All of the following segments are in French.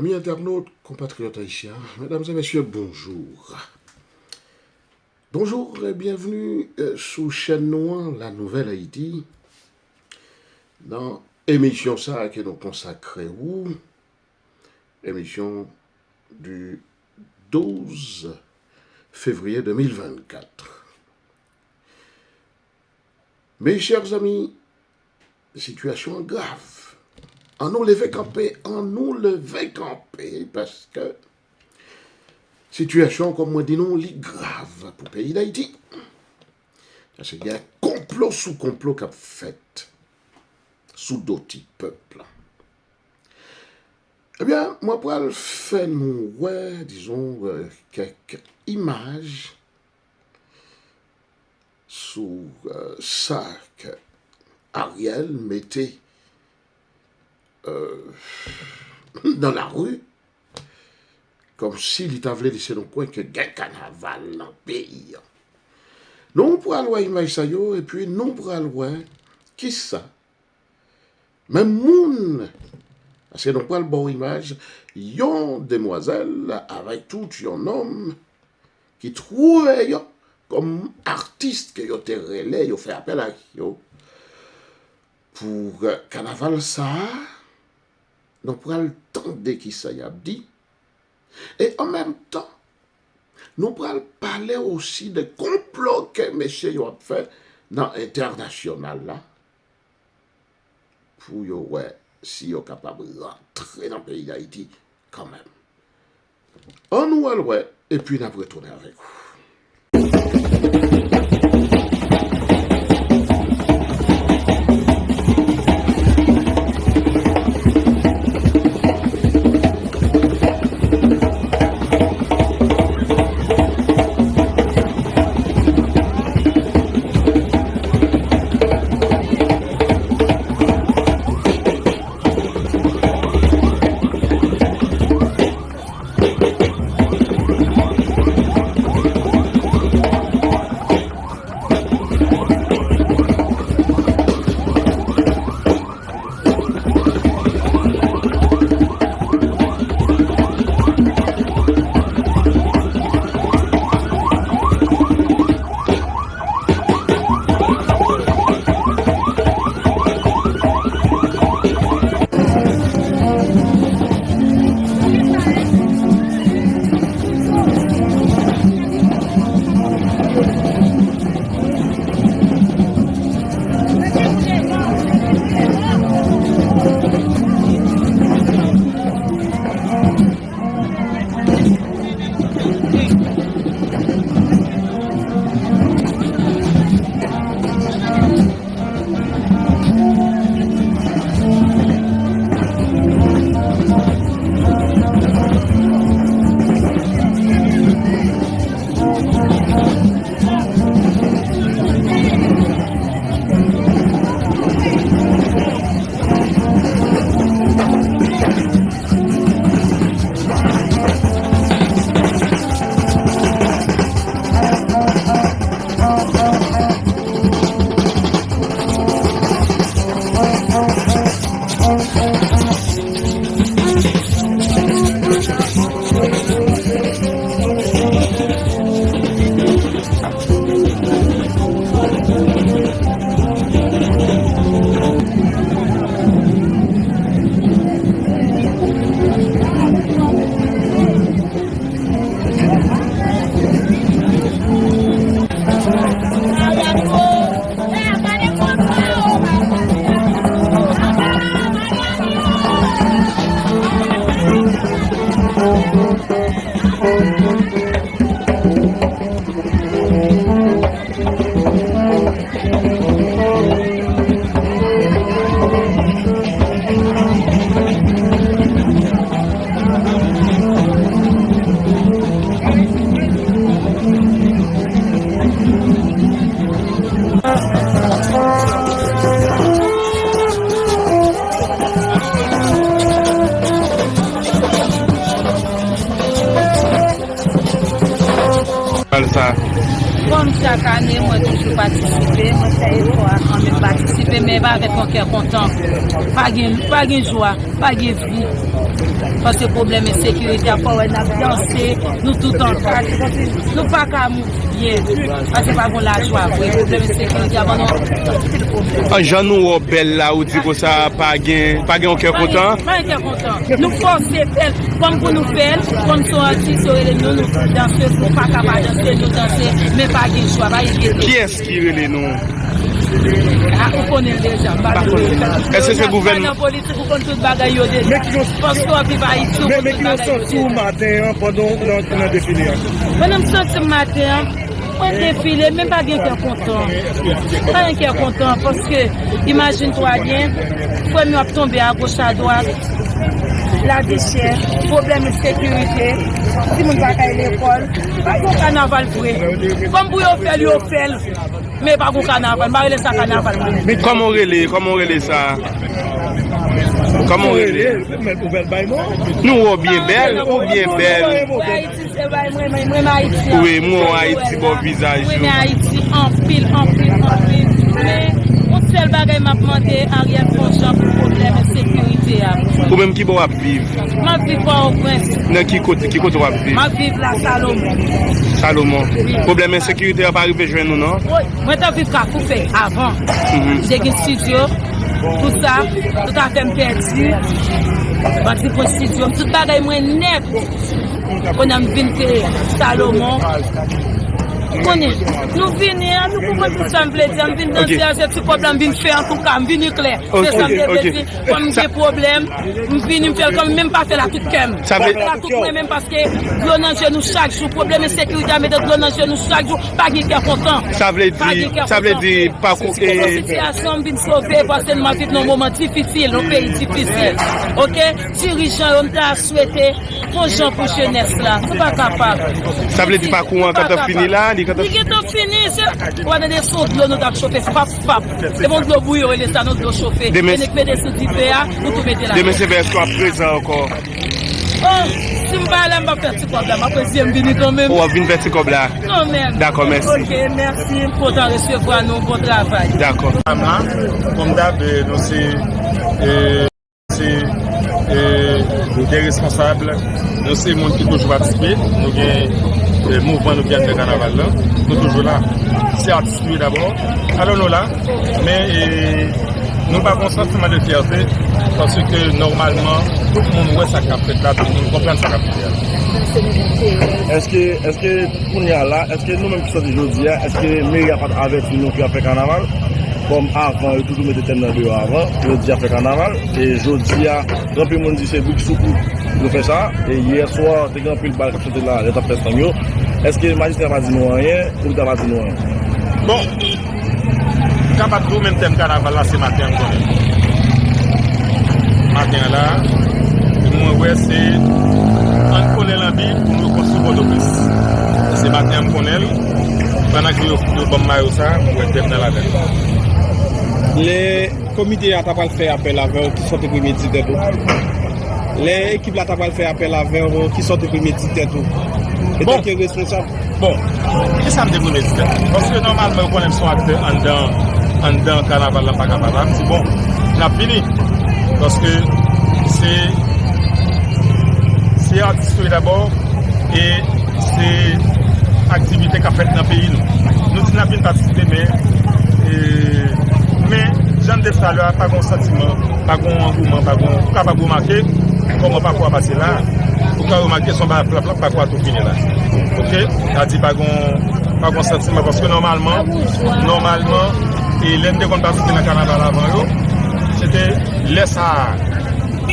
Amis internautes, compatriotes haïtiens, mesdames et messieurs, bonjour. Bonjour et bienvenue sous chaîne noire La Nouvelle Haïti, dans émission ça que nous consacrons, émission du 12 février 2024. Mes chers amis, situation grave. En nous lever camper, parce que situation, comme moi dis nous, est grave pour le pays d'Haïti. Parce qu'il y a complot sous complot qu'a fait sous d'autres peuples. Eh bien, moi, pour le faire, nous, disons, quelques images sous ça que Ariel mettait dans la rue, comme s'il t'avait laissé dans le coin que gain carnaval dans le pays. Non pour aller image ça yo, et puis non pour aller qui ça? Même moun, parce que non pour le bon image, yon demoiselle avec tout yon homme qui trouve yo comme artiste que yo te relais, yo fait appel à yo pour carnaval ça. Nous pourrons entendre qui ça y a dit. Et en même temps, nous pourrons parler aussi de complot que monsieur a fait dans l'international là. Pour yo, si yo capable de rentrer dans le pays d'Haïti, quand même. On nous et puis nous retourner avec vous. Comme chaque année, moi toujours participer, moi ça y est, quand même participer participer, mais pas avec mon cœur content. Pas de joie, pas de vie. Parce que le problème est sécurité, après on a dansé, nous tout en cas, nous pas qu'à bien. Parce que pas bon la joie, le problème est sécurité, avant nous. En Jean nous belle là, ou dit que ça pas gain cœur content. Pas un cœur content. Nous forcer comme pour nous faire, comme sur artiste, nous danser, nous pas capable de danser, nous danser, mais pas de joie, pas de. Qui est-ce qui relève nous? Vous connaissez déjà. Est-ce que c'est le gouvernement? Mais qui ont sorti au matin pendant le défilé? Madame sorti ce matin, on défilé, même pas bien cœur content. Pas un cœur content parce que, imagine-toi bien, faut mieux tomber à gauche à droite. La déchet, problème de sécurité, si on va à l'école, pas de carnaval vrai. Comme vous fait, mais pas de carnaval, pas de carnaval. Comment on relève ça? Comment on relève? Nous, bien belle ou bien belle? Oui, moi, Haïti, bon visage. Oui, mais Haïti, en pile. Mais, on seul bagage m'a demandé Ariel Fonchon pour problème de sécurité. Ou même qui va vivre? Je vis pas au prince. Dans qui côté va vivre? Je vis la Salomon. Salomon. Problème de sécurité n'a pas arrivé chez nous, non? Oui, moi je vis qu'à couper avant. J'ai un studio, tout ça, tout à fait perdu. Je pour studio, tout bagage moi net. On a vu Salomon. Nous venons, nous pouvons tout simplement dire, nous venons danser, ce problème, nous faire en tout cas, nous venons clair. C'est ça, comme des problèmes, nous venons faire comme même pas faire la toute cam. Ça veut la toute même parce que l'on en nous chaque jour, problème de sécurité, mais de l'on en nous chaque jour, pas de cœur content. Ça veut dire, pas pour la situation, nous sauver parce que nous vivons dans un moment difficile, un pays difficile. Ok? Dirigeants, on a souhaité, pour gens pour jeunesse là, c'est pas capable. Ça veut dire pas courant quand on finit là? Il est fini, c'est. On a des sauts de l'eau, nous avons chauffé, c'est pas. C'est bon de l'eau bouillir, et ça, nous devons chauffer. Demain, nous tout mettez là. Demain, c'est vers toi présent encore. Oh, si je parle, je vais faire petit comme là. Ma deuxième venue quand même. On va venir faire petit comme là. Quand même. D'accord, merci. Ok, merci pour t'en recevoir nous, bon travail. D'accord. Comme d'hab, nous c'est des responsables, nous c'est le monde qui toujours participé. Nous avons le mouvement nous vient de carnaval là, nous toujours là. C'est artistes d'abord. Alors nous là, mais nous n'avons pas un sentiment de fierté parce que normalement tout le monde voit ça qu'a fait là, tout le monde comprend ça qu'a fait. Est-ce que pour y aller là, est-ce que nous-mêmes qui sommes aujourd'hui, est-ce que mairie a pas avec nous qui a fait carnaval? Comme avant, tout le monde était dans le avant, aujourd'hui a fait carnaval, et aujourd'hui, grand peu de monde dit c'est vous qui soukou de faire ça, et hier soir, des grands peu de balles qui sont là, les tapés espagnols. Est-ce que le magistrat va dire nous rien, ou il va dire nous rien? Bon, quand pas trop même thème carnaval là, c'est matin encore. Matin là, moi, ouais, c'est, on connaît l'envie pour nous construire de plus. C'est matin, on connaît, pendant que nous sommes maillot ça, on va être dans la veille. Les comités n'ont pas fait appel à eux qui sont prémédités tout. Les équipes n'ont pas fait appel à eux qui sont prémédités tout. Et donc, qui est responsable? Bon, qu'est-ce que ça me dit? Parce que normalement, on aime son acteur en dedans, carnaval, pas capable. C'est bon, on a fini. Parce que c'est artiste d'abord et c'est activité qu'a fait dans le pays. Nous disons qu'on a participé, mais j'en ai fait là, pas de sentiment, pas de engouement, pas de remarquer comment pas quoi passer là. Pour qu'on remarque son pas quoi tout finir là. Ok? Ça dit pas de sentiment parce que normalement, et l'un qu'on participe dans le carnaval avant, c'était laisse ça.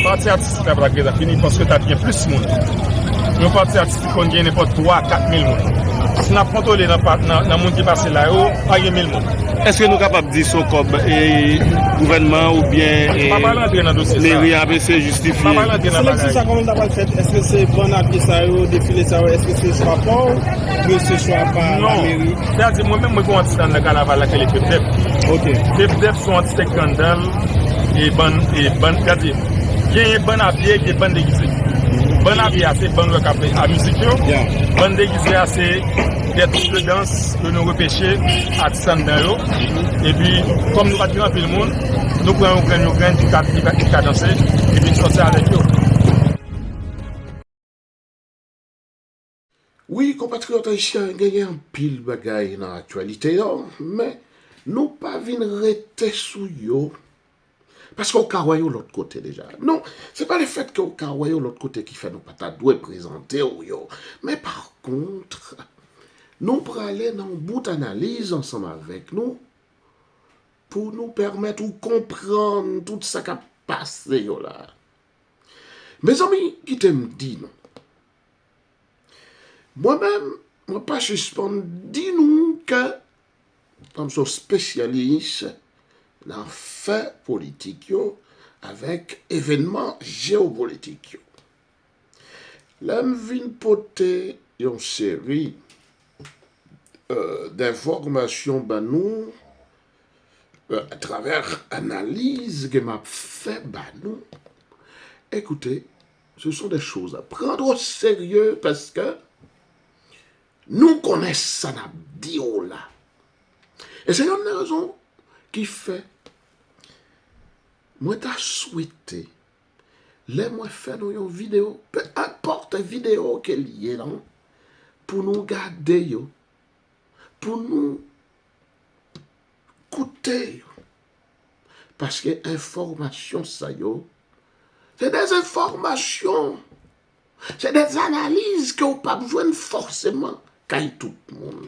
Parti artistique à Brague a fini parce que tu as bien plus de monde. Nous parti artistique on gagne n'importe 3 4 000 monde. Si on a contrôlé dans le monde qui passe là, il y a 1000 monde. Est-ce que nous sommes capables de dire ça comme gouvernement ou bien mairie ABC justifié? C'est ça comment on a fait. Est-ce que c'est bon appui ça, défilé ça, est-ce que c'est soit fort ou que ce soit pas la mairie? C'est-à-dire moi-même, je suis artiste dans le carnaval, qui est le PEPDEP. Ok. PEPDEP sont artistes scandales et bon, regardez, il y a un bon appui et un bon déguisé. bon habillé, c'est bon à musique, bon déguisé, c'est des troupes de danse que nous repêchons à Tissan-Dans. Et puis, comme nous battons un peu le monde, nous prenons un grain qui a dansé et puis nous sortons avec eux. Oui, compatriotes haïtiens, gagné un pile bagaille dans l'actualité, non, mais nous pas venir rester sous yo. Parce qu'on carroye l'autre côté déjà. Non, c'est pas le fait qu'on carroye l'autre côté qui fait nous pas ta doué présenter ou yo. Mais par contre, nous pour aller dans une bout d'analyse ensemble avec nous pour nous permettre de comprendre tout ça qui a passé yo là. Mes amis, qui t'aiment dit non. Moi-même, moi pas suspendre, dis-nous que, comme son spécialiste, dans fait politique avec événements géopolitiques. L'homme vient porter une série d'informations ben nous à travers analyse que m'a fait ben nous. Écoutez, ce sont des choses à prendre au sérieux parce que nous connaissons ça n'a dit là. Et c'est une raison qui fait moi t'as souhaité les moi faire une vidéo, peu importe vidéo qu'elle y est là, pour nous garder yo, pour nous écouter parce que information ça yo, c'est des informations, c'est des analyses que vous pas besoin forcément qu'aille tout le monde.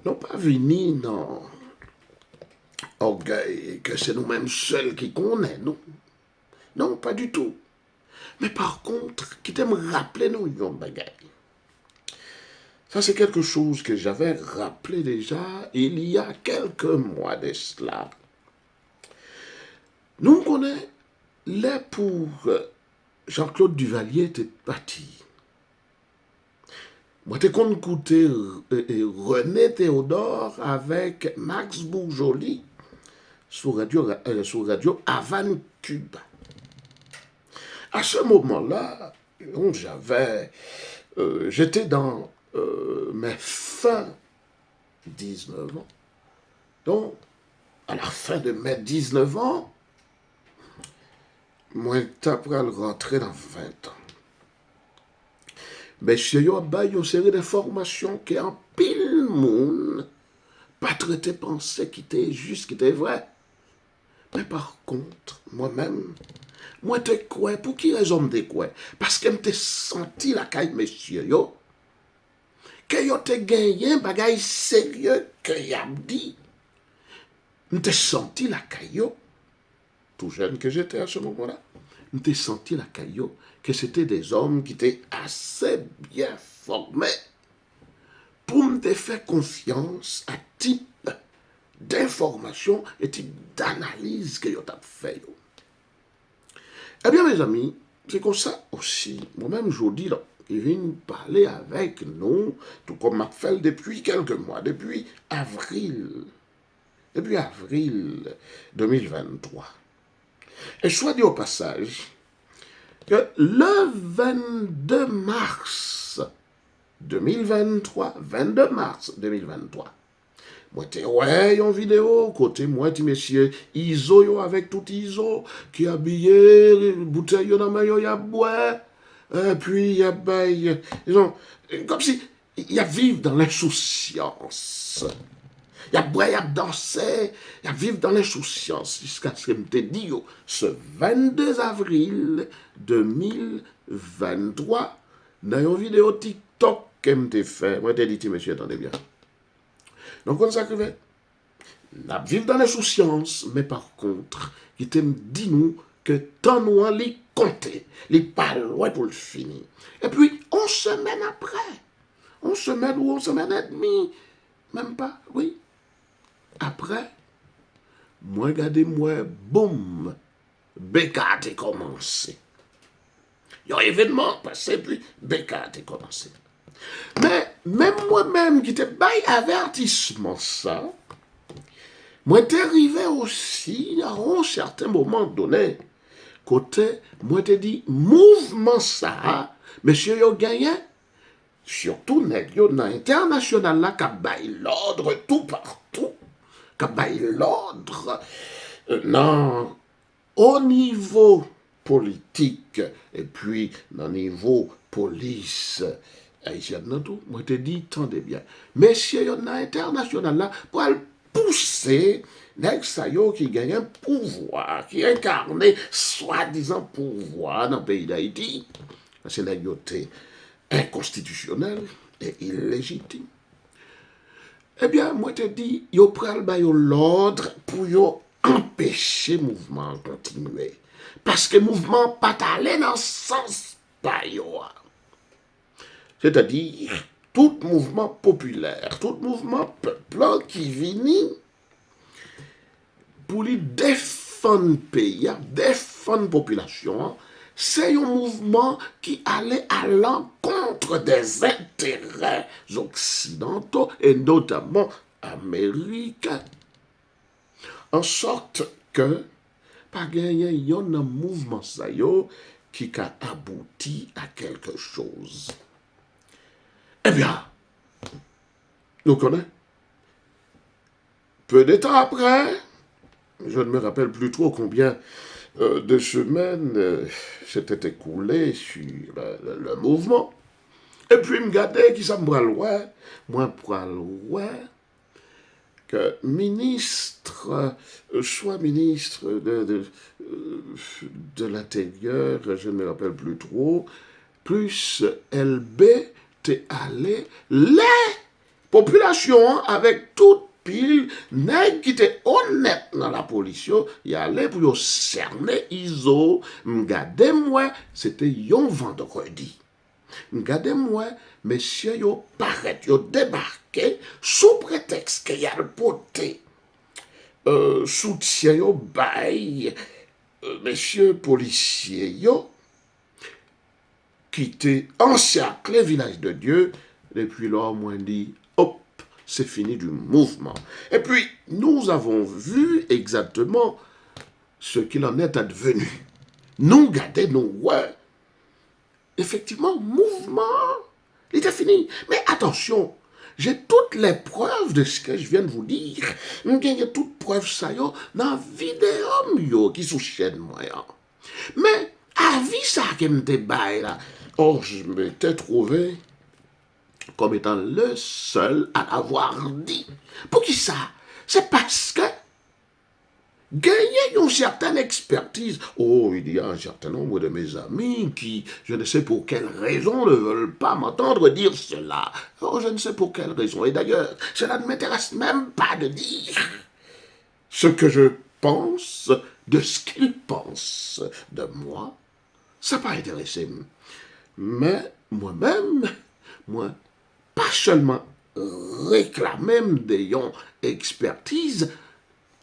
Non pas venir dans orgueil que c'est nous-mêmes seuls qui connaissons, non. Non, pas du tout. Mais par contre, qui t'aime rappeler nous yon bagaille. Ça, c'est quelque chose que j'avais rappelé déjà il y a quelques mois de cela. Nous connaissons les pour Jean-Claude Duvalier était parti. Moi, t'es qu'on écoutait René Théodore avec Max Bourjoli sur radio Havane Cuba. À ce moment-là, j'étais dans mes fins 19 ans. Donc, à la fin de mes 19 ans, moi, t'as pour rentrer dans 20 ans. Monsieur yo a une série de formations qui en pile monde pas traité penser qui était juste, qui était vrai. Mais par contre, moi-même, moi te quoi, pour qui raison me quoi? Parce que m'te senti la caille monsieur yo, que yo te gagné un bagage sérieux que y a dit. M'te senti la caille yo, tout jeune que j'étais à ce moment-là. M'te senti la caillou que c'était des hommes qui étaient assez bien formés pour me faire confiance à type d'information et type d'analyse que yo t'a fait. Eh bien mes amis, c'est comme ça aussi, moi-même je vous dis là, il vient parler avec nous, tout comme m'a fait depuis quelques mois, depuis avril 2023. Et je sois dit au passage que le 22 mars 2023, moi t'es une vidéo, côté moi t'es monsieur Iso yo avec tout Iso, qui habillé, bouteille dans main yo y a boire, puis y a bail, comme si y a vivre dans l'insouciance. Il y a boire, il y a danser, il y a vivre dans l'insouciance jusqu'à ce que je te dis, ce 22 avril 2023, dans une vidéo TikTok que je t'ai fait, moi je t'ai dit, monsieur, attendez bien. Donc, on s'accroche, on a vivre dans l'insouciance, mais par contre, il te dit nous que tant nous les compter, les pas loin pour le finir. Et puis, 11 semaines après, 11 semaines ou 11 semaines et demie, même pas, oui. Après, moi, regardez-moi, boum, Beka a commencé. Il y a un événement passé, puis Beka a commencé. Mais même moi-même qui t'ai bail avertissement ça, moi t'es arrivé aussi à un certain moment donné, côté, moi te dit, mouvement ça, monsieur yo gagné, surtout nèg yo dans international là, qui baille l'ordre tout partout, qui baille l'ordre, non, au niveau politique, et puis, dans niveau police, haïtienne, non tout, moi te dis, tendez bien. Messieurs, yon nan international là, pour pousser, nèg sa yo qui gagne un pouvoir, qui incarne soi-disant pouvoir dans le pays d'Haïti. C'est nèg yo te inconstitutionnel et illégitime. Eh bien, moi te dis, yo pral ba yo l'ordre pour yo empêcher mouvement continuer. Parce que mouvement pas aller dans le sens pa yo. C'est-à-dire, tout mouvement populaire, tout mouvement peuple qui vient pour lui défendre le pays, défendre la population, c'est un mouvement qui allait à l'encontre des intérêts occidentaux et notamment américains. En sorte que, pas gagné un mouvement ça yo qui a abouti à quelque chose. Eh bien, nous connaissons. Peu de temps après, je ne me rappelle plus trop combien de semaines s'était écoulé sur le mouvement. Et puis, me garder qui ça me loin, moi loin, que ministre, soit ministre de l'Intérieur, je ne me rappelle plus trop, plus LB, t'es allé, les populations avec toute pile, nèg qui était honnête dans la police, y allait pour y cerner iso, m'gade moi, c'était yon vendredi. M'gade moi, messieurs yo paraît, yo débarqué sous prétexte qu'il y a le poté. Soutien yo bail, messieurs policiers yo, quitté encerclé village de Dieu, depuis là, moi dit, hop, c'est fini du mouvement. Et puis, nous avons vu exactement ce qu'il en est advenu. Nous gardons, nous, ouais. Effectivement, mouvement, il était fini. Mais attention, j'ai toutes les preuves de ce que je viens de vous dire. J'ai toutes preuves ça yo dans la vidéo yo qui sous chaîne moi. Mais, à vie ça qui me débaille là, or je m'étais trouvé comme étant le seul à l'avoir dit. Pour qui ça? C'est parce que gagner une certaine expertise. Oh, il y a un certain nombre de mes amis qui, je ne sais pour quelle raison, ne veulent pas m'entendre dire cela. Oh, je ne sais pour quelle raison. Et d'ailleurs, cela ne m'intéresse même pas de dire ce que je pense de ce qu'ils pensent de moi. Ça n'a pas intéressé. Mais moi-même, moi, pas seulement réclamer d'ayant expertise,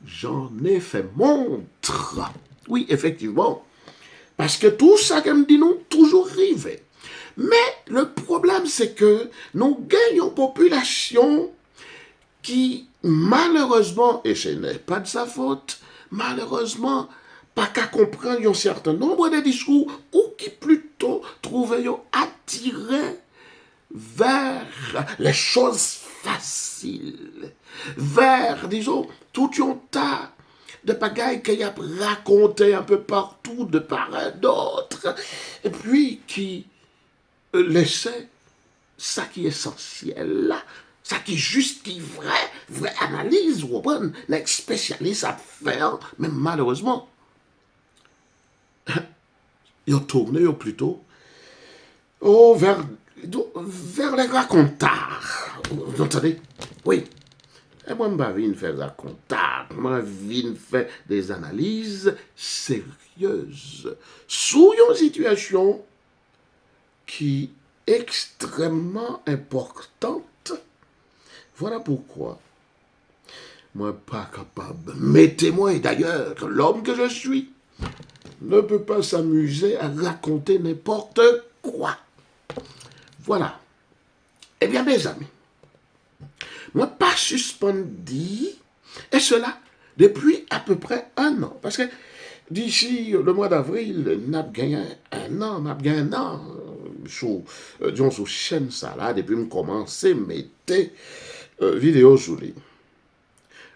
j'en ai fait montre. Oui, effectivement. Parce que tout ça, comme dit, nous, toujours arrivé. Mais le problème, c'est que nous gagnons une population qui, malheureusement, et ce n'est pas de sa faute, malheureusement, pas qu'à comprendre un certain nombre de discours, ou qui plutôt trouvaient attirés vers les choses faciles, vers, disons, tout un tas de bagailles qu'il y a raconté un peu partout, de part et d'autre, et puis qui laissait ça qui est essentiel là, ça qui est juste, qui est vraie analyse, ou bon, les spécialistes à faire, mais malheureusement, ils ont tourné plutôt vers les racontards. Vous entendez? Oui. Et moi, je viens faire racontards. Moi, je viens faire des analyses sérieuses sur une situation qui est extrêmement importante. Voilà pourquoi moi, pas capable. Mettez-moi, et d'ailleurs, l'homme que je suis ne peut pas s'amuser à raconter n'importe quoi. Voilà. Eh bien, mes amis, moi, pas suspendu, et cela depuis à peu près 1 an. Parce que d'ici le mois d'avril, n'a gagné un an, sur, disons, sur chaîne ça là, depuis que je commençais à mettre vidéo sur lui.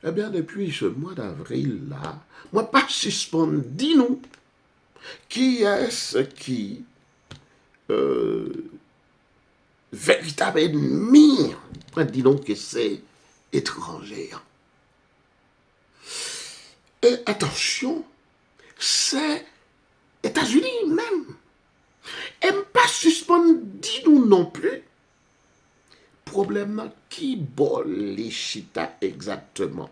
Eh bien, depuis ce mois d'avril là, moi pas suspendu nous. Qui est-ce qui véritable ennemi? Dis donc que c'est étranger. Et attention, c'est États-Unis même. Et pas suspendu nous non plus. Problème qui bol les chita exactement.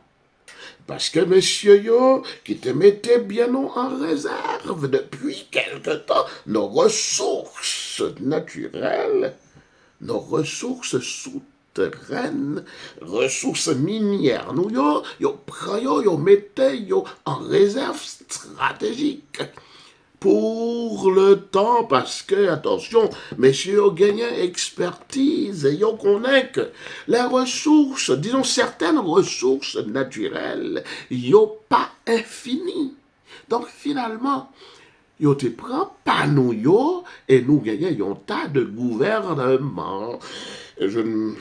Parce que monsieur yo, qui te mettait bien en réserve depuis quelque temps, nos ressources naturelles, nos ressources souterraines, ressources minières, nous yo mettez yo en réserve stratégique. Pour le temps, parce que, attention, messieurs, ont gagné expertise et ils connaissent que les ressources, disons certaines ressources naturelles, ils n'ont pas infinies. Donc, finalement, ils te prennent pas nous, et nous gagnons un tas de gouvernements. Je ne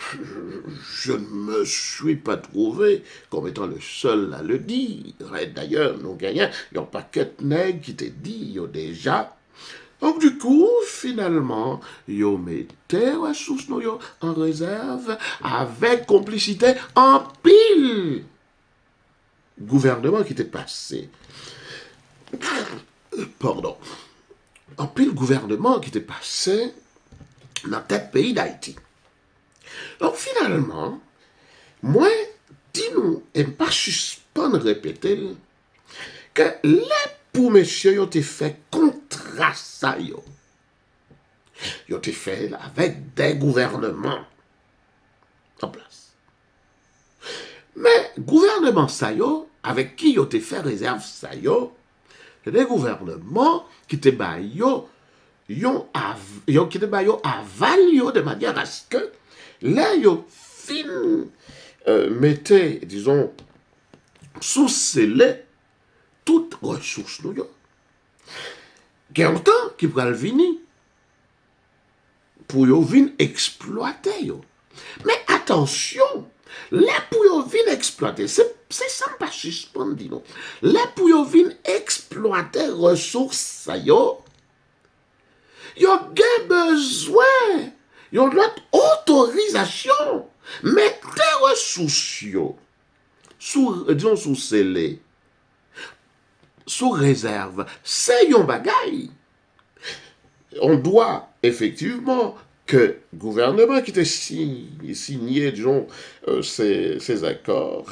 me suis pas trouvé comme étant le seul à le dire. Et d'ailleurs, nous gagnons, il y a un paquet de nègres qui te dit déjà. Donc du coup, finalement, yo mettez ressources nous en réserve avec complicité en pile. Gouvernement qui t'est passé. Pardon. En pile gouvernement qui t'est passé dans tel pays d'Haïti. Donc finalement, moi, dis-nous, et pas suspendre répéter, que les pour messieurs, ils ont fait contrat ça, ils ont fait avec des gouvernements en place. Mais gouvernement ça, avec qui ils ont fait réserve ça, c'est des gouvernements qui te baillent, qui te baillent aval de manière à ce que là, ils fin mettez, disons, sous scellé toutes ressources nous. Il y a un temps qui pourra venir pour venir exploiter. Mais attention, là pour venir exploiter, c'est ça pas suspendu. Là pour venir exploiter ressources, ça y a besoin. Ils ont notre autorisation. Mettez ressources sous scellé, sous réserve. C'est un bagaille. On doit effectivement que le gouvernement qui t'a signé, disons, ces accords,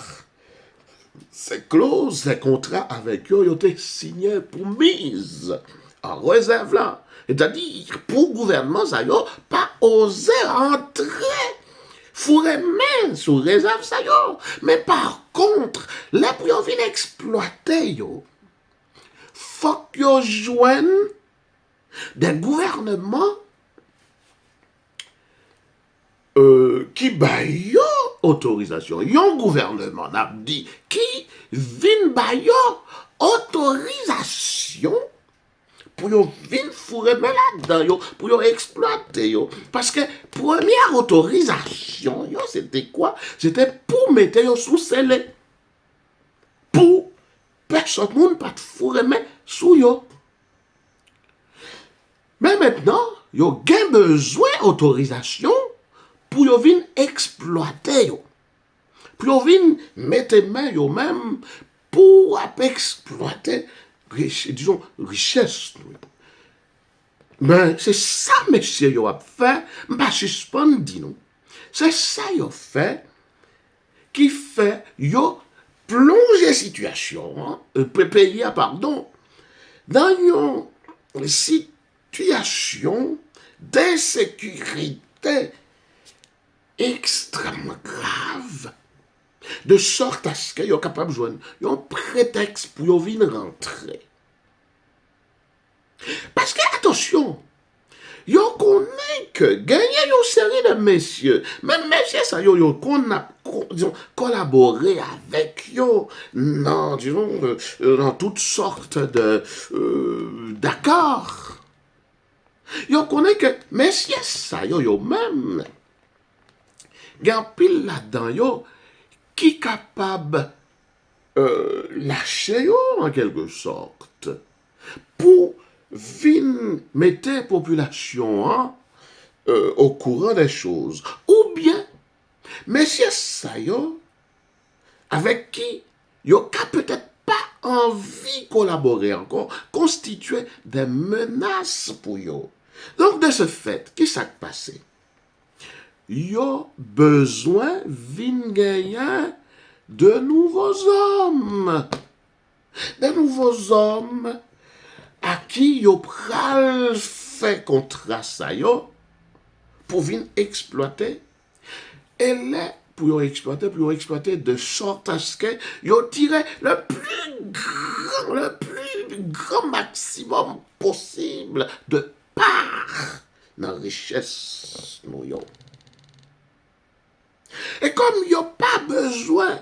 ces clauses, ces contrats avec eux, ils ont été signés pour mise en réserve là. C'est-à-dire, pour le gouvernement, ça y a pas osé rentrer, fourrer main sous réserve, ça y a. Mais par contre, là, pour y venir exploiter, yo, faut qu'ils joignent des gouvernements qui baillent autorisation. Yon gouvernement n'a dit qui vient bailler autorisation pour yo vin fourrer là-dedans, pour yo exploiter yo. Parce que première autorisation, c'était quoi? C'était pour mettre yo sous scellé. Pour personne monde pas fourrer sous yo. Mais maintenant, yo gen besoin d'autorisation pour yo vin exploiter yo. Pour yo vin mettre main yo même pour exploiter disons, richesse. Mais c'est ça, monsieur, yo a fait, pas suspendu, non. C'est ça, yo fait, qui fait, yo plonger situation, pays, pardon, dans une situation d'insécurité extrêmement grave, de sorte à ce que yo capable de joindre un prétexte pour yo venir rentrer. Parce que, attention, Yo connaît que gagner une série de messieurs, même messieurs ça yo qu'on a disons, collaboré avec yo, non, disons, dans toutes sortes de d'accords. Yo connaît que messieurs ça yo même, gan pile là-dedans yo, qui capable lâcher yo en quelque sorte pour vin mettre population hein, au courant des choses. Ou bien, messieurs ça yo, avec qui yo ka peut-être pas envie collaborer encore, constituer des menaces pour yo. Donc, de ce fait, qui s'est passé? Yo besoin vin gagner de nouveaux hommes. De nouveaux hommes à qui yo pral fait contrat ça yo pour venir exploiter et là pour yo exploiter de sorte à ce que yo tirer le plus grand maximum possible de part dans la richesse nous yo. Et comme yo pas besoin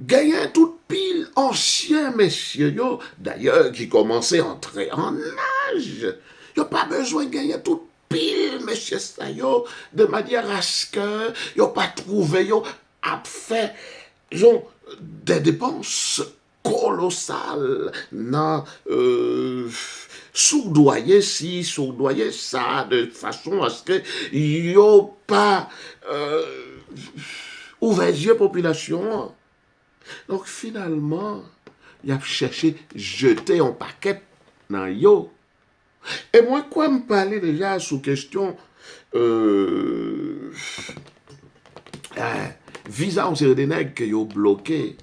gagner toute pile ancien messieurs yo, d'ailleurs qui commençait à entrer en âge, yo pas besoin de gagner toute pile messieurs ça yo, de manière à ce que yo pas trouvé yo a fait des dépenses colossales non soudoyer ci, soudoyer ça, de façon à ce que yo pas ouvert les yeux population. Donc finalement, il a cherché jeter un paquet dans yo. Et moi, quoi me parler déjà sous question visa en série des nègres que yo bloqué.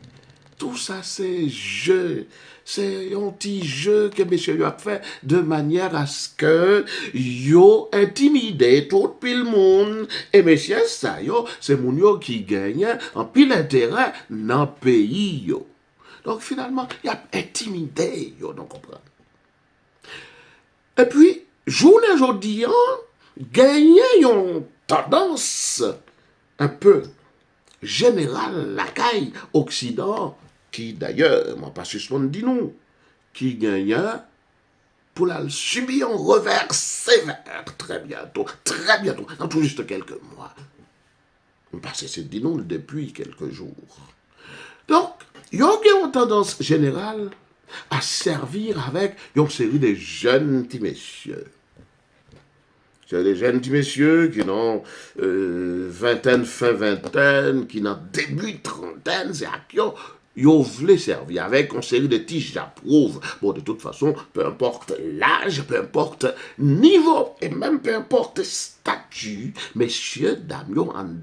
Tout ça, c'est jeu. C'est un petit jeu que monsieur a fait de manière à ce que yo intimidé tout pile monde. Et monsieur ça yo, c'est moun yo qui gagne en pile intérêt dans le pays yo. Donc finalement, il a intimidé yo, donc comprend. Et puis, journée aujourd'hui, gagner une tendance un peu générale la caille Occident, qui d'ailleurs, moi pas suspendre dit nous, qui gagne pour la subir un revers sévère très bientôt, dans tout juste quelques mois. Parce que c'est dit nous depuis quelques jours. Donc, il y a une tendance générale à servir avec une série de jeunes petits messieurs. C'est des jeunes petits messieurs qui n'ont vingtaine, fin vingtaine, qui n'ont début trentaine, c'est à qui ils voulaient servir avec une série de petits j'approuve. Bon, de toute façon, peu importe l'âge, peu importe niveau, et même peu importe statut, messieurs, dames,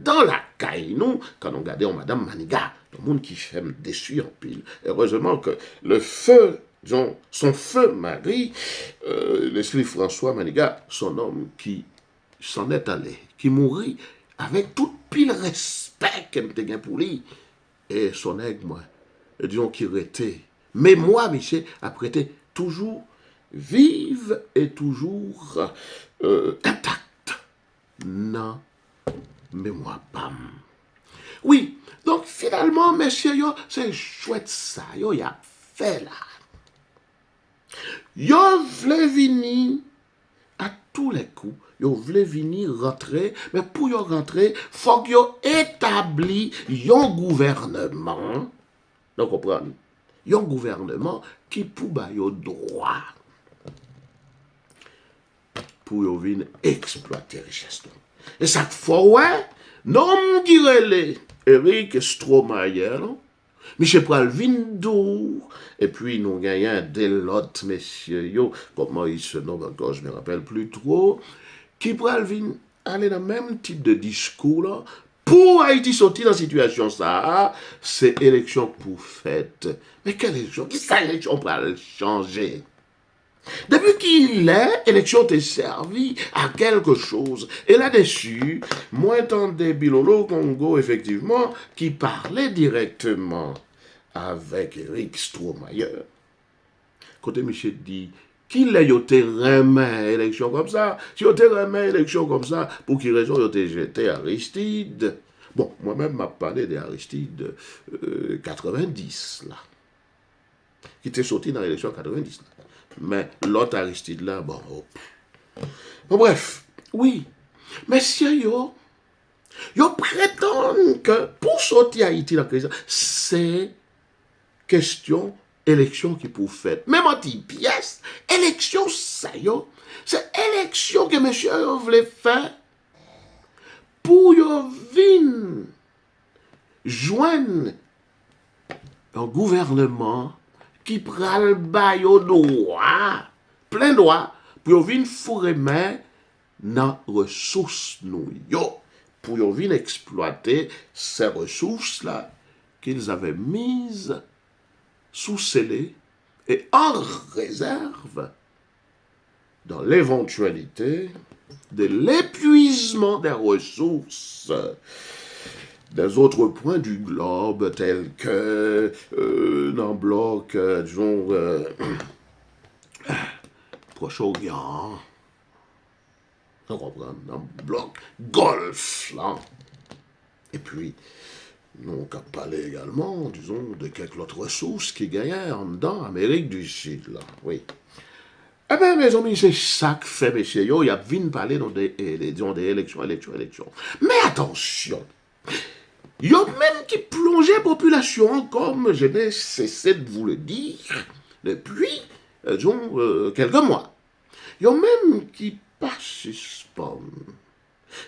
dans la caille, nous, quand on regardait Madame Maniga, le monde qui fait me déçu en pile. Heureusement que le feu, disons, son feu mari, l'esprit François Maniga, son homme qui s'en est allé, qui mourit avec tout pile respect qu'elle me tenait pour lui, et son aigle, moi, disons qu'il était. Mais moi, Michel, a prêté toujours vive et toujours intacte. Non, mais moi, bam. Oui, donc finalement, messieurs, yo, c'est chouette ça, yo, y a fait là. Yo vle venir à tous les coups, yo vle venir rentrer, mais pour yo rentrer, faut que yo établi yon gouvernement, donc comprendre, yon gouvernement qui pour ba yo droit, pour yo venir exploiter richesse. Et ça faut ouais, non qui relè Eric Stromayer, non? Michel Pralvindou, et puis nous gagnons des lots, messieurs, yo, comment ils se nomment encore, je ne me rappelle plus trop, qui Pralvin aller dans le même type de discours, là, pour Haïti sortir dans la situation, ça, c'est élection pour fête. Mais quelle élection? Qui ça, élection pour changer? Depuis qu'il est, l'élection t'est servi à quelque chose. Et là-dessus, moi entendais Bilolo Congo, effectivement, qui parlait directement avec Eric Stromayer. Côté Michel dit, qui l'a yoté remet élection comme ça? Si yoté remet élection comme ça, pour quelle raison yoté jeté Aristide? Bon, moi-même m'a parlé d'Aristide 90 là, qui était sorti dans l'élection 90 là. Mais l'autre Aristide là, bon, bon, bref, oui, mais si yo prétendent que pour sortir Haïti dans la crise, c'est question élection qui pour faire. Même en dit pièce, élection ça yo, c'est élection que monsieur yo voulait faire pour yo vin joindre un gouvernement qui pral ba yo droit, plein droit, pour yo vin fourrer main dans ressources nous yo, pour yo vin exploiter ces ressources là qu'ils avaient mises sous scellé et en réserve dans l'éventualité de l'épuisement des ressources des autres points du globe tels que dans le bloc, disons, Proche-Orient, on comprend, dans le bloc Golfe, là. Et puis, nous avons parlé également, disons, de quelques autres ressources qui gagnaient en dedans, Amérique du Sud, là, oui. Eh bien, mes amis, c'est ça que fait, messieurs, il y a venu parler dans des élections. Mais attention, il y a même qui plongeait la population, comme je n'ai cessé de vous le dire, depuis, disons, quelques mois. Il y a même qui participent.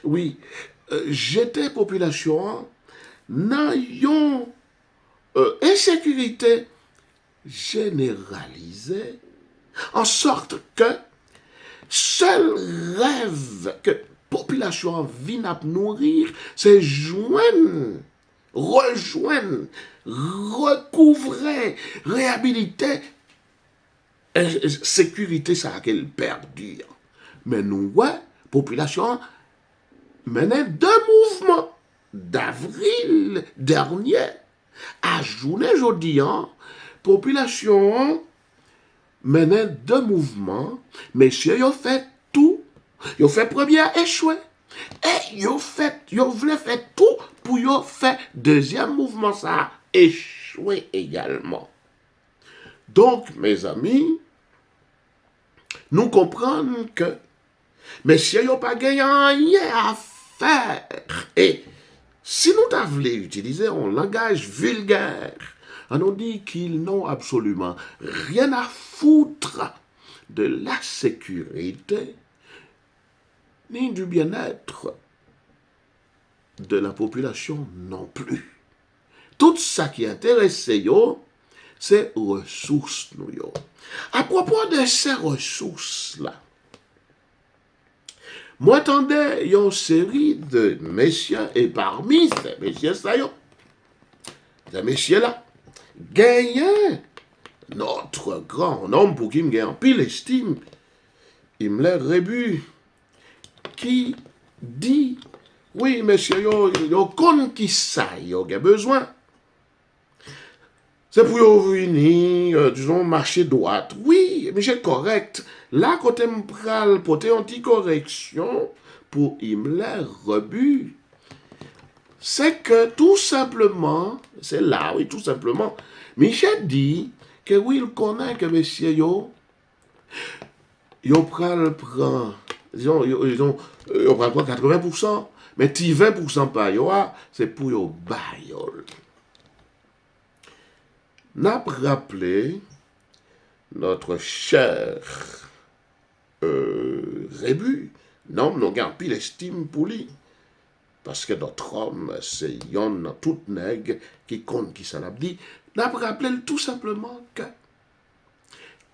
Oui, j'étais population dans une insécurité généralisée, en sorte que seul rêve que population vient à nourrir, c'est rejoindre, recouvrer, réhabiliter sécurité, ça qu'elle perdure. Mais nous, ouais, population menait deux mouvements d'avril dernier à journée aujourd'hui, population menait deux mouvements, messieurs, ils ont fait tout. Ils ont fait premier échouer. Et ils voulaient faire tout pour ils faire deuxième mouvement, ça a échoué également. Donc, mes amis, nous comprenons que messieurs, ils n'ont pas gagné rien à faire. Et si nous voulons utiliser un langage vulgaire, on nous dit qu'ils n'ont absolument rien à foutre de la sécurité ni du bien-être de la population non plus. Tout ça qui intéresse yo, c'est ressources nous yo. À propos de ces ressources-là, moi attendais une série de messieurs, et parmi ces messieurs ça yo, ces messieurs-là, gagnent notre grand homme pour qui me gagne en pile estime, Himmler Rebu, qui dit, oui, monsieur, yo kon qui ça, yo a besoin. C'est pour yo venir, disons, marcher droite. Oui, mais c'est correct. Là, côté m'pral, porter anti-correction pour Himmler Rebu, c'est que tout simplement, c'est là, oui, tout simplement, Michel dit que oui, il connaît que monsieur yo prend, disons, yo prend 80%, mais ti 20% pas yo, c'est pour yo bayol. N'a rappelé notre cher Rebu, non, nous avons pile estime pour lui. Parce que notre homme, c'est yon tout nègre qui compte qui ça l'a dit. N'a rappelé tout simplement que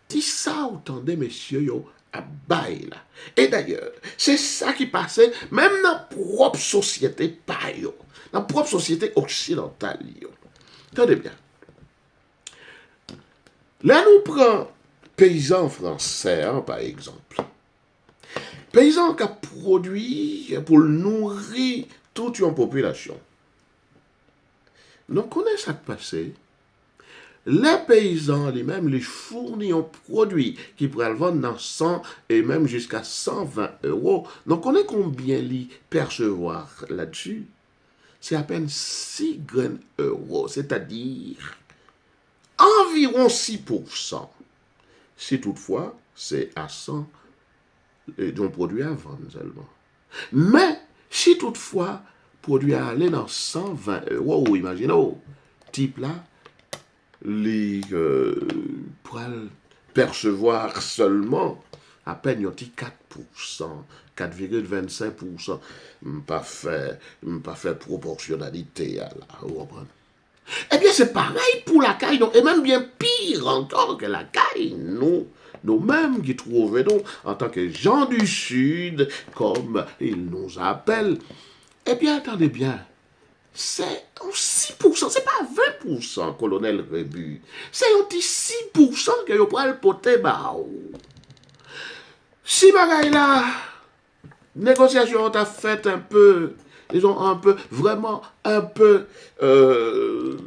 si ça entendait messieurs yo à bail là. Et d'ailleurs, c'est ça qui passait même dans la propre société pas yo, dans la propre société occidentale yo. Tenez bien. Là nous prenons paysans français par exemple. Paysan qui a produit pour nourrir toute une population. Nous connaissons ça qui passé. les paysans, les-mêmes, les fournissent un produit qui pourraient le vendre dans 100 et même jusqu'à 120 euros. Donc, on est combien les percevoir là-dessus? C'est à peine 6 graines euros, c'est-à-dire environ 6%. Si toutefois, c'est à 100 d'un produit à vendre seulement. Mais, si toutefois, produit à aller dans 120 euros, imaginez, type là, les pour percevoir seulement à peine 4%, 4,25%. Pas fait proportionnalité à la. Eh bien, c'est pareil pour la caille, et même bien pire encore que la caille, nous-mêmes qui trouvons en tant que gens du Sud, comme ils nous appellent. Eh bien, attendez bien, c'est 6%, c'est pas 20%, colonel Rébut. C'est un petit 6% que vous prenez le poté bao. Si bagaille là, négociation t'a fait un peu, vraiment un peu, de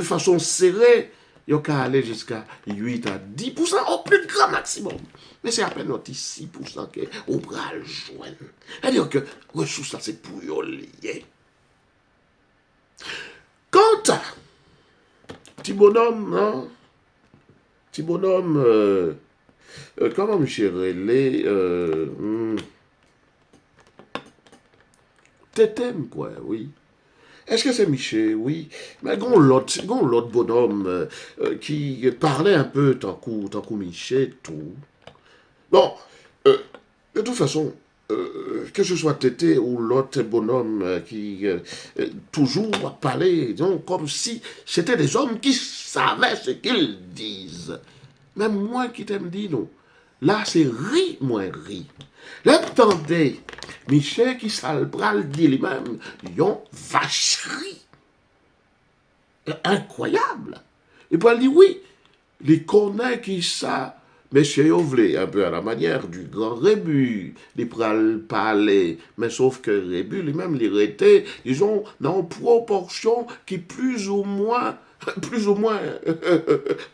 façon serrée, il y a aller jusqu'à 8 à 10% au plus grand maximum. Mais c'est à peine un petit 6% que vous prenez le joindre. C'est-à-dire que ressources là, c'est pour y lier. Quant à petit bonhomme, hein? Petit bonhomme, comment M. Relais, Tétem, quoi, oui. Est-ce que c'est Michel? Oui. Mais l'autre bonhomme qui parlait un peu tant coup Michel, tout. Bon, de toute façon, que ce soit Tété ou l'autre bonhomme qui toujours parlait, donc, comme si c'était des hommes qui savaient ce qu'ils disent. Même moi qui t'aime dit non. Là, c'est ri, moins ri. L'entendez, Michel qui salbral dit lui-même, yon vacherie. Incroyable. Et puis elle dit oui, les connaît qui ça. Monsieur Yovlé, un peu à la manière du grand Rébut, les pral parler, mais sauf que Rébut lui-même les rétait, ils ont dans une proportion qui plus ou moins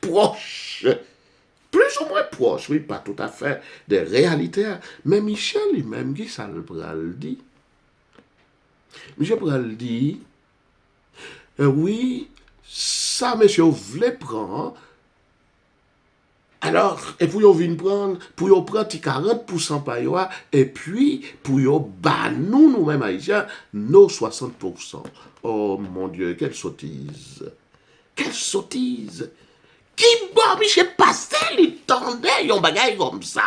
proche. Plus ou moins proche, oui, pas tout à fait des réalités, mais Michel lui-même, qui ça le pral dit? Michel pral dit, oui, ça, monsieur Yovlé prend. Alors, et pour yon vin prendre, pour yon prendre 40% par yon, et puis, pour yon ba nous-mêmes haïtiens, nos 60%. Oh mon Dieu, quelle sottise! Quelle sottise! Qui bon, Michel Pastel, il tendait yon bagaille comme ça?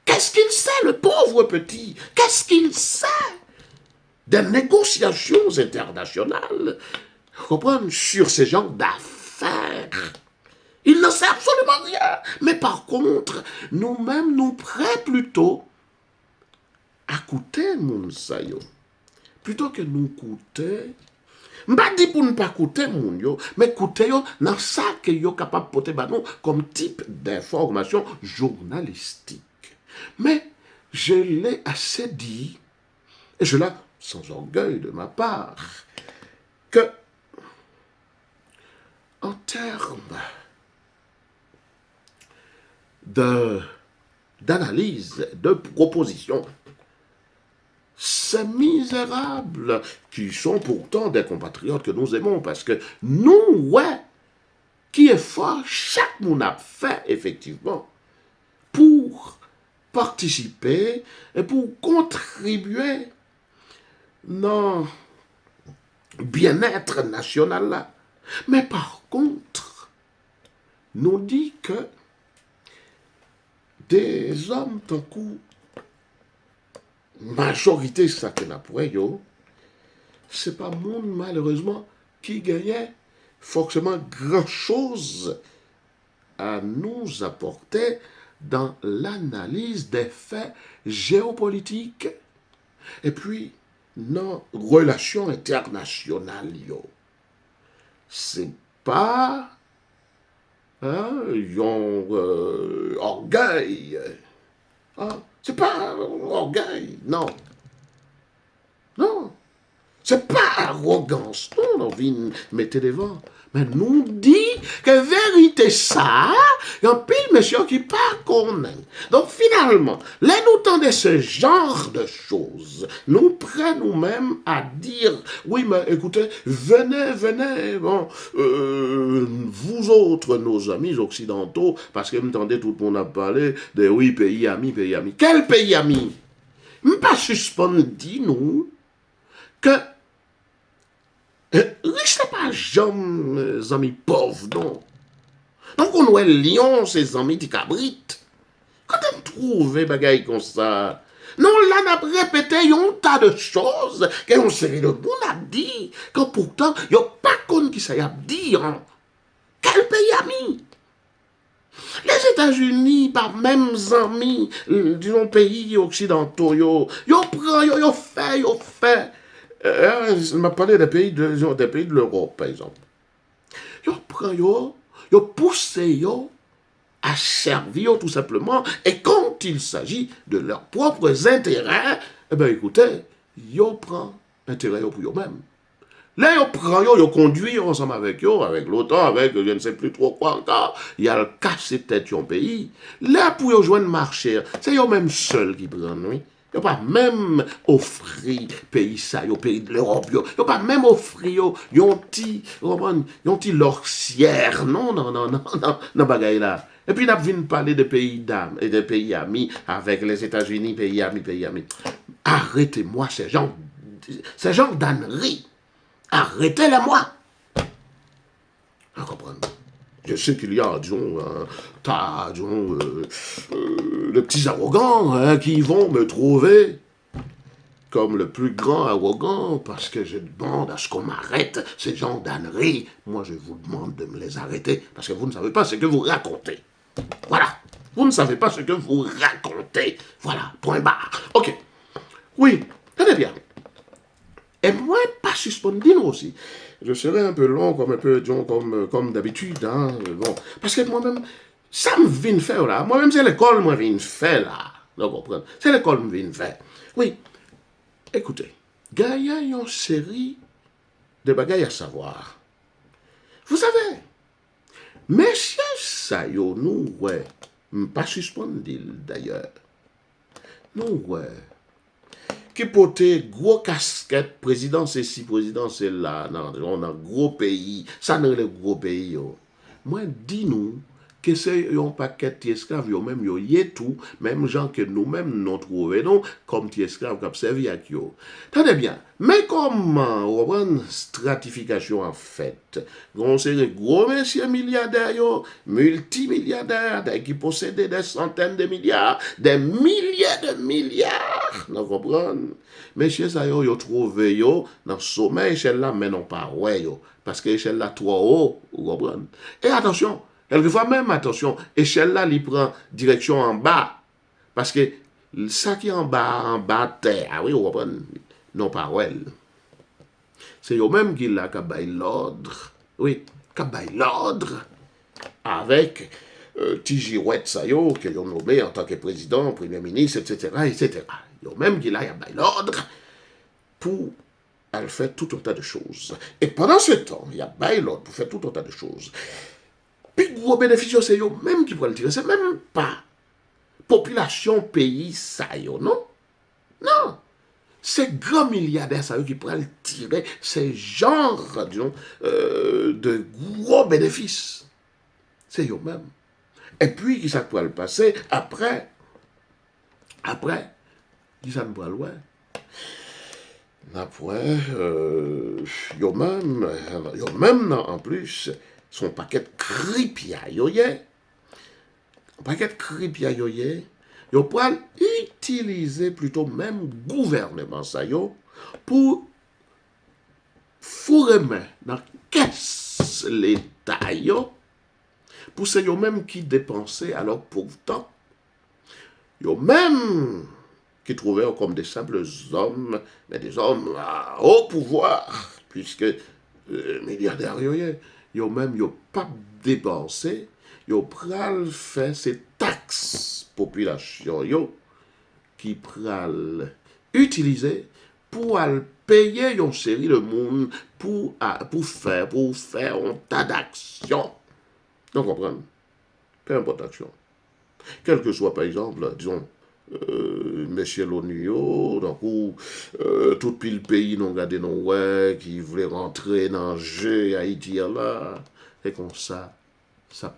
Qu'est-ce qu'il sait, le pauvre petit? Qu'est-ce qu'il sait? Des négociations internationales, comprenez, sur ces genres d'affaires. Il n'en sait absolument rien. Mais par contre, nous-mêmes, nous prêts plutôt à coûter, mon sayo. Plutôt que nous coûter, pas dit pour ne pas coûter, mon yo, mais coûter yo dans ça que yo capable de porter nous comme type d'information journalistique. Mais je l'ai assez dit, et je l'ai sans orgueil de ma part, que en termes d'analyse, de proposition, ces misérables, qui sont pourtant des compatriotes que nous aimons, parce que nous, ouais, qui est fort, chaque monde a fait, effectivement, pour participer et pour contribuer dans le bien-être national là. Mais par contre, nous dit que des hommes, tant coup, majorité, ça que n'a pour yo, c'est pas monde, malheureusement, qui gagnait forcément grand-chose à nous apporter dans l'analyse des faits géopolitiques et puis nos relations internationales. C'est pas orgueil. C'est pas orgueil, non. Non. C'est pas arrogance, non, on vient mettre devant. Mais nous dit que vérité ça, il y a un pile monsieur qui pas connaît. Donc finalement, là nous tendez ce genre de choses, nous prenons nous-mêmes à dire, oui mais écoutez, venez, bon, vous autres, nos amis occidentaux, parce que vous entendez tout le monde a parlé de oui, pays amis. Quel pays ami? Pas suspendre, nous, que riche n'est pas jamais amis pauvres, non. Donc on a lion, ses amis qui cabritent. Quand on trouve des bagailles comme ça, non, là, on a répété un tas de choses qu'on série de bon a dit, que pourtant, il n'y a pas qu'on qui sait dire. Hein. Quel pays ami? Les États-Unis, par mêmes amis, disons, pays occidentaux, yo fait. Je m'a parlé des pays de l'Europe, par exemple. Yo pousse à servir tout simplement, et quand il s'agit de leurs propres intérêts, eh bien écoutez, yo prend intérêt pour eux-mêmes. Là, yo prend yo conduit ensemble avec l'OTAN, avec je ne sais plus trop quoi encore, il y a le casse-tête yon pays. Là, pour yo joindre marché, c'est yo même seul qui prend, oui. Yo pas même offrir pays ça, yo pays de l'Europe, yo pas même offrir yon petit l'orcière, non, bagaille là. Et puis, nous venons parler de pays d'âme et de pays amis avec les États-Unis, pays amis. Arrêtez-moi ces gens d'ânerie. Arrêtez-les-moi. Vous comprenez? Je sais qu'il y a, disons, de petits arrogants qui vont me trouver comme le plus grand arrogant parce que je demande à ce qu'on m'arrête ces gens d'ânerie. Moi, je vous demande de me les arrêter parce que vous ne savez pas ce que vous racontez. Voilà. Vous ne savez pas ce que vous racontez. Voilà. Point barre. OK. Oui. Tenez bien. Et moi, pas suspendu aussi. Je serai un peu long, comme d'habitude. Hein, bon. Parce que moi-même, ça me vient faire là. Moi-même, c'est l'école moi vient faire là. Vous comprenez? C'est l'école me vient faire. Oui. Écoutez. Il y a une série de bagailles à savoir. Vous savez, messieurs, ça y est, nous, ouais. Pas suspendu d'ailleurs. Nous, ouais. Qui portait gros casquette, président c'est ci, président c'est là, non, on a gros pays, ça n'est le gros pays. Yo. Moi, dis-nous que c'est un paquet d'esclaves, yo même yo y tout, même gens que nous-mêmes nous trouvons, non, comme esclaves qui ont servi à yo. Tenez bien, mais comment on a une stratification en fait? On sait les gros messieurs milliardaires, yo, multimilliardaires, qui possédaient des centaines de milliards, des milliers de milliards, vous comprenez? Messieurs, ça yo trouvé yo dans sommet échelle là, mais non pas ouais yo, parce que échelle là trop haut, vous comprenez? Et attention, quelquefois même, attention, échelle là, il prend direction en bas. Parce que ça qui est en bas, terre, ah oui, vous comprenez? Non, pas ouais. C'est eux-mêmes qui là, qui baillent l'ordre. Oui, qui baillent l'ordre avec Tijirouette, ça y est, qu'ils ont nommé en tant que président, premier ministre, etc. Eux-mêmes qui là, ils baillent l'ordre pour faire tout un tas de choses. Et pendant ce temps, il y a baillent l'ordre pour faire tout un tas de choses. Puis gros bénéfice, c'est eux même qui pourraient le tirer. C'est même pas population pays ça yo, non? Non. C'est grands milliardaires ça yo qui pourraient le tirer ces genres, disons, de gros bénéfices. C'est eux même. Et puis, qui ça pourrait le passer après, qui ça ne pourrait le voir? Après, eux même, en plus, son paquet de cripia yoye. Un paquet de cripia yoye. Yo pourra utiliser plutôt même gouvernement ça yo pour fourrer main dans caisse l'État yo pour c'est yo même qui dépensaient alors pourtant yo même qui trouvaient comme des simples hommes, mais des hommes à haut pouvoir puisque milliardaires yo même yo pas dépensé, yo pral fait ces taxes population yo qui pral utiliser pour payer une série de monde pour faire un tas d'actions. Donc, comprenez? Peu importe l'action. Quel que soit, par exemple, disons, Monsieur l'ONU, donc, où tout le pays n'ont gardé non ouais, qui voulait rentrer dans le jeu Haïti là, et comme ça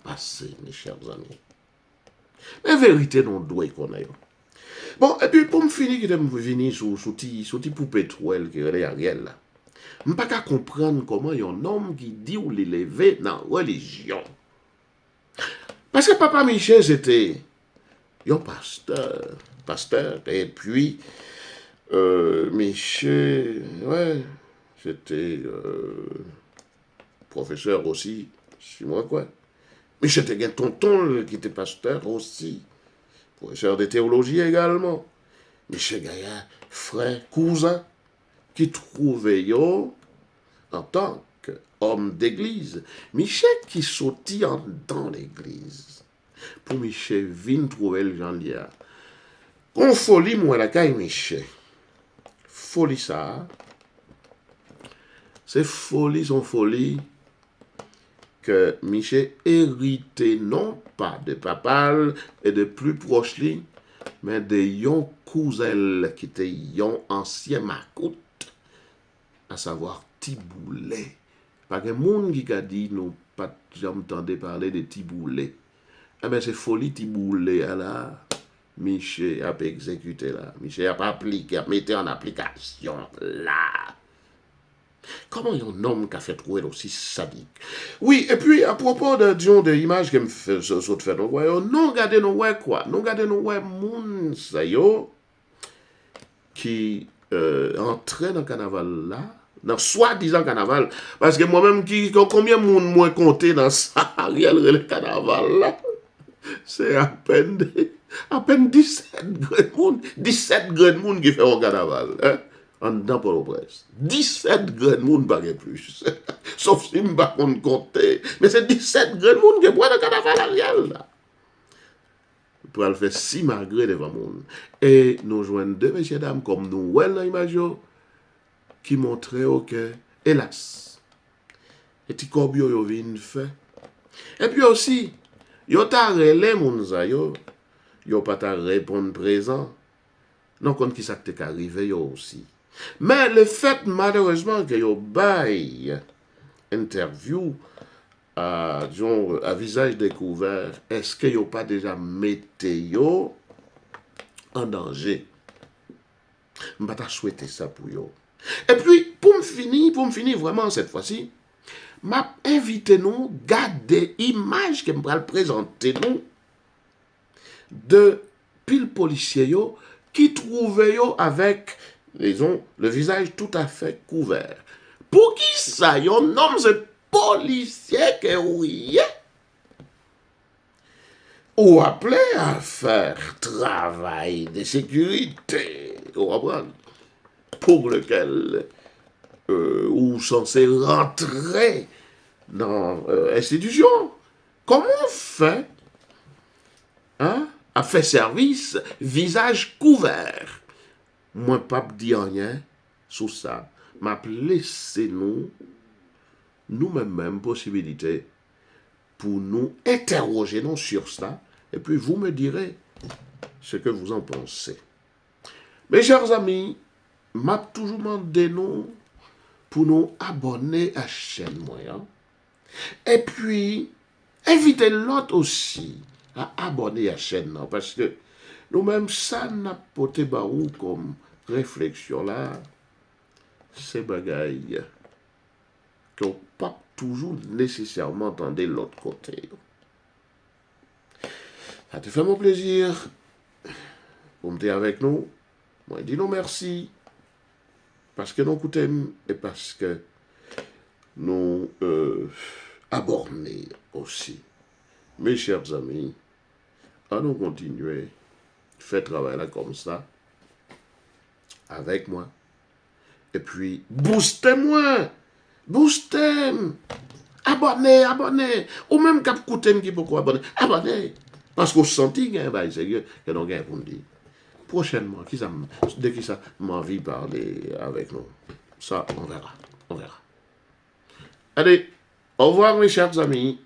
passe, mes chers amis. Mais vérité, non doit qu'on aille. Bon, et puis pour me finir, je vais venir sur petit poupée trouelle qui est Ariel là. Je ne peux pas comprendre comment il y a un homme qui dit ou l'élever dans la religion. Parce que Papa Michel, c'était un pasteur, et puis Michel, ouais, c'était professeur aussi, c'est moi quoi. Michel était un tonton qui était pasteur aussi, professeur de théologie également. Michel Gaillard, frère, cousin, qui trouvait yo en tant qu'homme d'église. Michel qui sortit dans l'église. Pour Michel, vin trouver le Jean Lia. Qu'on folie, moi, la caille Michel. Folie ça. C'est folie, son folie, que Michel héritait non pas de papal et de plus proche li, mais de yon cousin qui était yon ancien macoute, à savoir Tiboulet. Pas que moun qui a dit nous pas jamais entendu parler de Tiboulet. Eh bien c'est folie Tiboulet là. Michel a exécuté là. Michel a appliqué, a mis en application là. Comment un homme qui a fait trouver aussi sadique? Oui, et puis à propos de l'image que me fait nous voyons, non regardez nous ouais quoi? Non regardez nous ouais moun ça yo qui entrait dans le carnaval là, dans soi-disant carnaval, parce que moi-même combien de monde moi compté dans ça le carnaval là? C'est à peine 17 grands monde qui fait un carnaval, hein? En dedans pour le presse. 17 grands monde, pas plus. Sauf si je ne pas compter. Mais c'est 17 grands monde qui boit le carnaval Ariel là. Pour le faire si malgré devant le monde. Et nous joignons deux messieurs dames comme nous, ouais, dans l'image, qui montraient que, hélas, et ti corbio yo vin fait. Et puis aussi, yo ta relé moun sa yo pas ta répondre présent. Non compte qui ça t'est arrivé yo aussi. Mais le fait malheureusement que yo bail interview à visage découvert, est-ce que yo pas déjà mette yo en danger? M'pas ta souhaiter ça pour yo. Et puis pour me finir vraiment cette fois-ci, m'a invité nous garder image que m'pral présenter nous de pile policier yo qui trouvait yo avec disons le visage tout à fait couvert. Pour qui ça yo nomme ce policier que oui ou appelé à faire travail de sécurité pour lequel ou censé rentrer dans l'institution. Comment on fait à faire service visage couvert? Moi, pas dit rien sur ça. M'a laissé nous-mêmes possibilité pour nous interroger non sur ça. Et puis vous me direz ce que vous en pensez. Mes chers amis, m'a toujours demandé nous pour nous abonner à la chaîne moyen. Et puis, invitez l'autre aussi à abonner à la chaîne, non, parce que nous-mêmes, ça n'a pas été barou comme réflexion là, c'est bagaille qu'on pas toujours nécessairement entendre l'autre côté. Ça te fait mon plaisir pour me avec nous. Moi, je dis non merci. Parce que nous écoutons et parce que nous abordons aussi. Mes chers amis, à nous continuer, faire travail là comme ça, avec moi. Et puis, boostez-moi, abonnez, ou même cap coûter qui pourquoi abonner, Parce qu'on sentit qu'il y a un bail sérieux que nous avons pour nous dire. prochainement, de qui ça m'a envie de parler avec nous. Ça, on verra. Allez, au revoir mes chers amis.